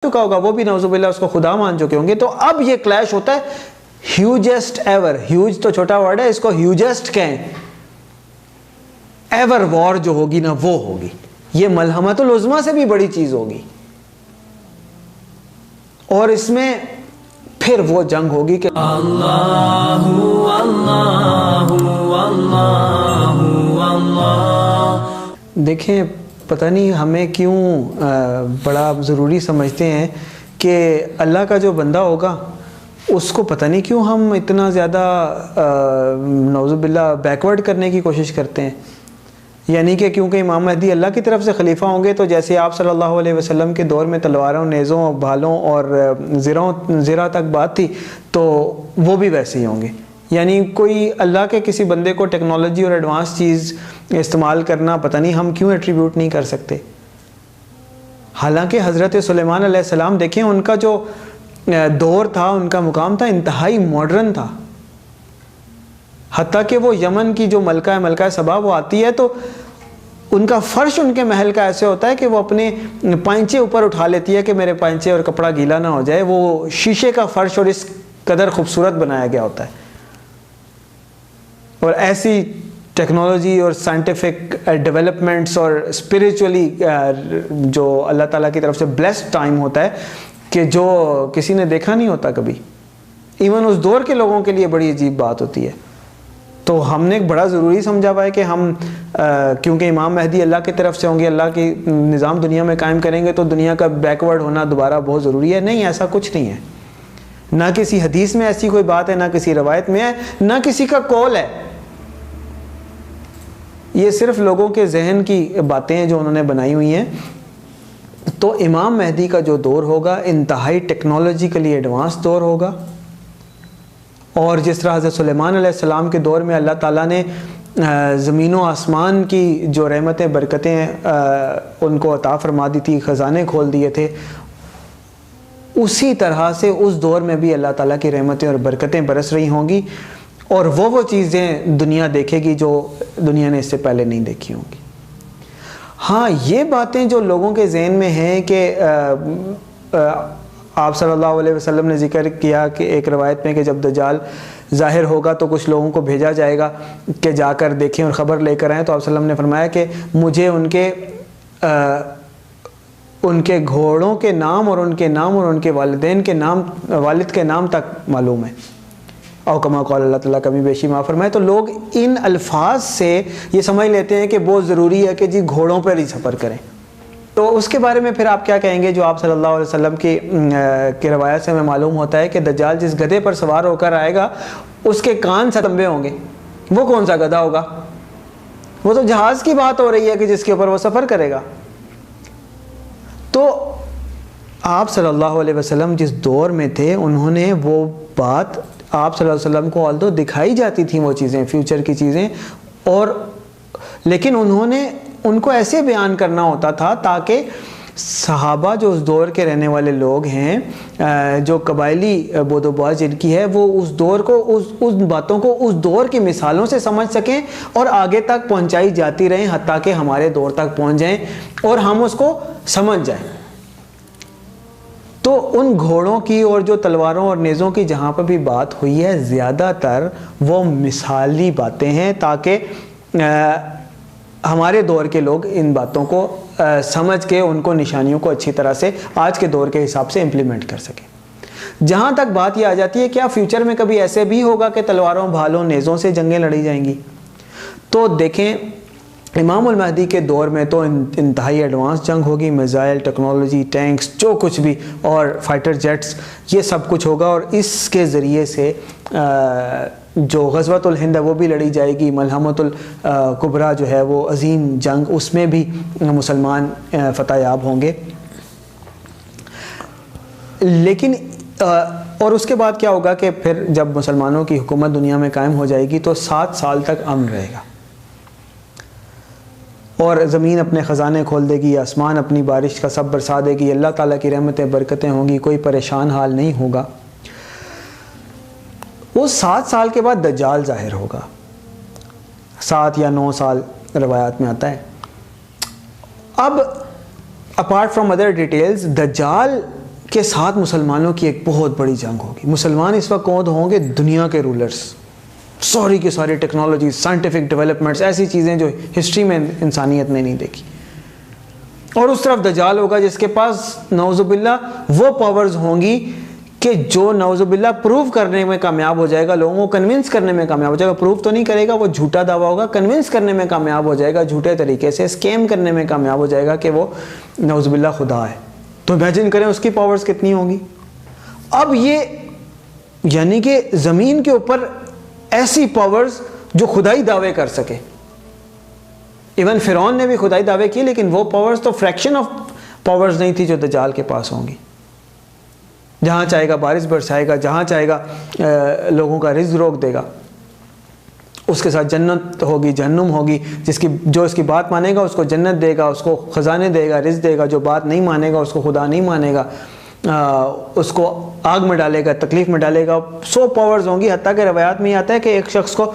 چکا ہوگا, وہ بھی نعوذ اس کو خدا مان چکے ہوں گے. تو اب یہ کلیش ہوتا ہے ہیوجسٹ ایور, ہیوج تو چھوٹا ورڈ ہے, اس کو ہیوجسٹ کہیں, ایور وار جو ہوگی نا وہ ہوگی. یہ ملحمۃ العظمیٰ سے بھی بڑی چیز ہوگی, اور اس میں پھر وہ جنگ ہوگی کہ اللہ اللہ اللہ اللہ. دیکھیں پتہ نہیں ہمیں کیوں بڑا ضروری سمجھتے ہیں کہ اللہ کا جو بندہ ہوگا اس کو پتہ نہیں کیوں ہم اتنا زیادہ نعوذ باللہ بیکورڈ کرنے کی کوشش کرتے ہیں. یعنی کہ کیونکہ امام مہدی اللہ کی طرف سے خلیفہ ہوں گے تو جیسے آپ صلی اللہ علیہ وسلم کے دور میں تلواروں, نیزوں, بھالوں اور زرہ تک بات تھی تو وہ بھی ویسے ہی ہوں گے. یعنی کوئی اللہ کے کسی بندے کو ٹیکنالوجی اور ایڈوانس چیز استعمال کرنا پتہ نہیں ہم کیوں ایٹریبیوٹ نہیں کر سکتے. حالانکہ حضرت سلیمان علیہ السلام دیکھیں ان کا جو دور تھا, ان کا مقام تھا, انتہائی ماڈرن تھا. حتیٰ کہ وہ یمن کی جو ملکہ سبا وہ آتی ہے تو ان کا فرش ان کے محل کا ایسے ہوتا ہے کہ وہ اپنے پائنچے اوپر اٹھا لیتی ہے کہ میرے پائنچے اور کپڑا گیلا نہ ہو جائے. وہ شیشے کا فرش اور اس قدر خوبصورت بنایا گیا ہوتا ہے. اور ایسی ٹیکنالوجی اور سائنٹیفک ڈیولپمنٹس اور اسپریچولی جو اللہ تعالیٰ کی طرف سے بلیسڈ ٹائم ہوتا ہے کہ جو کسی نے دیکھا نہیں ہوتا کبھی, ایون اس دور کے لوگوں کے لیے بڑی عجیب بات ہوتی ہے. تو ہم نے بڑا ضروری سمجھا ہوا ہے کہ ہم کیونکہ امام مہدی اللہ کی طرف سے ہوں گے, اللہ کی نظام دنیا میں قائم کریں گے, تو دنیا کا بیکورڈ ہونا دوبارہ بہت ضروری ہے. نہیں, ایسا کچھ نہیں ہے. نہ کسی حدیث میں ایسی کوئی بات ہے, نہ کسی روایت میں ہے, نہ کسی کا قول ہے. یہ صرف لوگوں کے ذہن کی باتیں ہیں جو انہوں نے بنائی ہوئی ہیں. تو امام مہدی کا جو دور ہوگا انتہائی ٹیکنالوجیکلی ایڈوانس دور ہوگا. اور جس طرح حضرت سلیمان علیہ السلام کے دور میں اللہ تعالیٰ نے زمین و آسمان کی جو رحمتیں برکتیں ان کو عطا فرما دی تھی, خزانے کھول دیے تھے, اسی طرح سے اس دور میں بھی اللہ تعالیٰ کی رحمتیں اور برکتیں برس رہی ہوں گی. اور وہ چیزیں دنیا دیکھے گی جو دنیا نے اس سے پہلے نہیں دیکھی ہوں گی. ہاں, یہ باتیں جو لوگوں کے ذہن میں ہیں کہ آپ صلی اللہ علیہ وسلم نے ذکر کیا کہ ایک روایت میں کہ جب دجال ظاہر ہوگا تو کچھ لوگوں کو بھیجا جائے گا کہ جا کر دیکھیں اور خبر لے کر آئیں, تو آپ صلی اللہ علیہ وسلم نے فرمایا کہ مجھے ان کے گھوڑوں کے نام اور ان کے والدین کے نام, والد کے نام تک معلوم ہے. او کما قال اللہ تعالیٰ کبھی بیشی معاف فرمائے. تو لوگ ان الفاظ سے یہ سمجھ لیتے ہیں کہ بہت ضروری ہے کہ جی گھوڑوں پر ہی سفر کریں. تو اس کے بارے میں پھر آپ کیا کہیں گے جو آپ صلی اللہ علیہ وسلم کی روایت سے ہمیں معلوم ہوتا ہے کہ دجال جس گدھے پر سوار ہو کر آئے گا اس کے کان سے لمبے ہوں گے. وہ کون سا گدھا ہوگا؟ وہ تو جہاز کی بات ہو رہی ہے کہ جس کے اوپر وہ سفر کرے گا. تو آپ صلی اللہ علیہ وسلم جس دور میں تھے انہوں نے وہ بات آپ صلی اللہ علیہ وسلم کو آلدو دکھائی جاتی تھیں وہ چیزیں, فیوچر کی چیزیں, اور لیکن انہوں نے ان کو ایسے بیان کرنا ہوتا تھا تاکہ صحابہ جو اس دور کے رہنے والے لوگ ہیں, جو قبائلی بود و باز جن کی ہے, وہ اس دور کو اس باتوں کو اس دور کی مثالوں سے سمجھ سکیں اور آگے تک پہنچائی جاتی رہیں حتیٰ کہ ہمارے دور تک پہنچ جائیں اور ہم اس کو سمجھ جائیں. تو ان گھوڑوں کی اور جو تلواروں اور نیزوں کی جہاں پر بھی بات ہوئی ہے زیادہ تر وہ مثالی باتیں ہیں تاکہ ہمارے دور کے لوگ ان باتوں کو سمجھ کے ان کو نشانیوں کو اچھی طرح سے آج کے دور کے حساب سے امپلیمنٹ کر سکیں. جہاں تک بات یہ آ جاتی ہے کیا فیوچر میں کبھی ایسے بھی ہوگا کہ تلواروں, بھالوں, نیزوں سے جنگیں لڑی جائیں گی؟ تو دیکھیں امام المہدی کے دور میں تو انتہائی ایڈوانس جنگ ہوگی, میزائل, ٹیکنالوجی, ٹینکس, جو کچھ بھی, اور فائٹر جیٹس, یہ سب کچھ ہوگا. اور اس کے ذریعے سے جو غزوۃ الہند ہے وہ بھی لڑی جائے گی. ملحمۃ الکبریٰ جو ہے وہ عظیم جنگ, اس میں بھی مسلمان فتح یاب ہوں گے. لیکن اور اس کے بعد کیا ہوگا کہ پھر جب مسلمانوں کی حکومت دنیا میں قائم ہو جائے گی تو 7 سال تک امن رہے گا, اور زمین اپنے خزانے کھول دے گی, آسمان اپنی بارش کا سب برسا دے گی, اللہ تعالیٰ کی رحمتیں برکتیں ہوں گی, کوئی پریشان حال نہیں ہوگا. وہ 7 سال کے بعد دجال ظاہر ہوگا, 7 یا 9 سال روایات میں آتا ہے. اب اپارٹ فرام ادر ڈیٹیلز, دجال کے ساتھ مسلمانوں کی ایک بہت بڑی جنگ ہوگی. مسلمان اس وقت کون ہوں گے؟ دنیا کے رولرز. ساری کی ساری ٹیکنالوجی، سائنٹیفک ڈیولپمنٹس، ایسی چیزیں جو ہسٹری میں انسانیت نے نہیں دیکھی. اور اس طرف دجال ہوگا جس کے پاس نعوذ باللہ وہ پاورز ہوں گی کہ جو نعوذ باللہ پروف کرنے میں کامیاب ہو جائے گا، لوگوں کو کنونس کرنے میں کامیاب ہو جائے گا. پروف تو نہیں کرے گا، وہ جھوٹا دعویٰ ہوگا، کنونس کرنے میں کامیاب ہو جائے گا، جھوٹے طریقے سے اسکیم کرنے میں کامیاب ہو جائے گا کہ وہ نعوذ باللہ خدا ہے. تو امیجن کریں اس کی پاورز کتنی ہوں گی. اب یہ یعنی کہ زمین کے اوپر ایسی پاورز جو خدائی دعوے کر سکے. ایون فرعون نے بھی خدائی دعوے کیے، لیکن وہ پاورز تو فریکشن آف پاورز نہیں تھی جو دجال کے پاس ہوں گی. جہاں چاہے گا بارش برسائے گا، جہاں چاہے گا لوگوں کا رزق روک دے گا. اس کے ساتھ جنت ہوگی، جہنم ہوگی. جو اس کی بات مانے گا اس کو جنت دے گا، اس کو خزانے دے گا، رزق دے گا. جو بات نہیں مانے گا اس کو خدا نہیں مانے گا، اس کو آگ میں ڈالے گا، تکلیف میں ڈالے گا. 100 پاورز ہوں گی. حتیٰ کہ روایات میں یہ آتا ہے کہ ایک شخص کو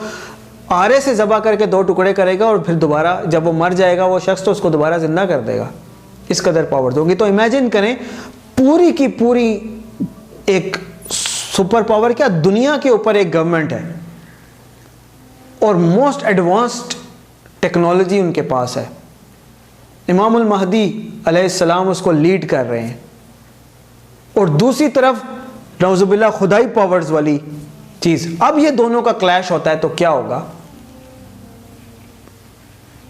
آرے سے ذبح کر کے 2 ٹکڑے کرے گا اور پھر دوبارہ جب وہ مر جائے گا وہ شخص تو اس کو دوبارہ زندہ کر دے گا. اس قدر پاورز ہوں گی. تو امیجن کریں پوری کی پوری ایک سپر پاور، کیا دنیا کے اوپر ایک گورنمنٹ ہے اور موسٹ ایڈوانسڈ ٹیکنالوجی ان کے پاس ہے. امام المہدی علیہ السلام اس کو لیڈ کر رہے ہیں. اور دوسری طرف نعوذ باللہ خدائی پاورز والی چیز. اب یہ دونوں کا کلیش ہوتا ہے تو کیا ہوگا؟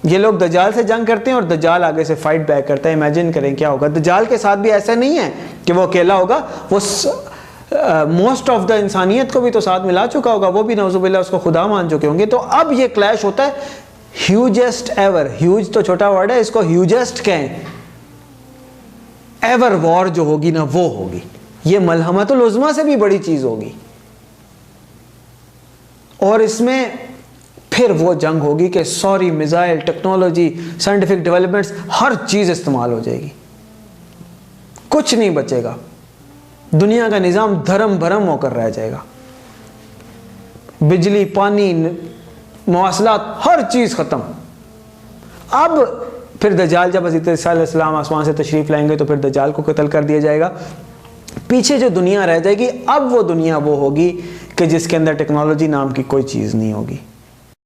یہ لوگ دجال سے جنگ کرتے ہیں اور دجال آگے سے فائٹ بیک کرتا ہے. امیجن کریں کیا ہوگا. دجال کے ساتھ بھی ایسا نہیں ہے کہ وہ اکیلا ہوگا، وہ موسٹ آف دا انسانیت کو بھی تو ساتھ ملا چکا ہوگا، وہ بھی نعوذ باللہ اس کو خدا مان چکے ہوں گے. تو اب یہ کلیش ہوتا ہے ہیوجسٹ ایور. ہیوج تو چھوٹا ورڈ ہے، اس کو ہیوجسٹ کہیں. ایور وار جو ہوگی نا وہ ہوگی. یہ ملحمۃ العظمیٰ سے بھی بڑی چیز ہوگی. اور اس میں پھر وہ جنگ ہوگی کہ sorry missile, technology, scientific developments, ہر چیز استعمال ہو جائے گی، کچھ نہیں بچے گا. دنیا کا نظام دھرم بھرم ہو کر رہ جائے گا. بجلی، پانی، مواصلات، ہر چیز ختم. اب پھر دجال جب حضرت عیسیٰ علیہ السلام آسمان سے تشریف لائیں گے تو پھر دجال کو قتل کر دیا جائے گا. پیچھے جو دنیا رہ جائے گی اب وہ دنیا وہ ہوگی کہ جس کے اندر ٹیکنالوجی نام کی کوئی چیز نہیں ہوگی.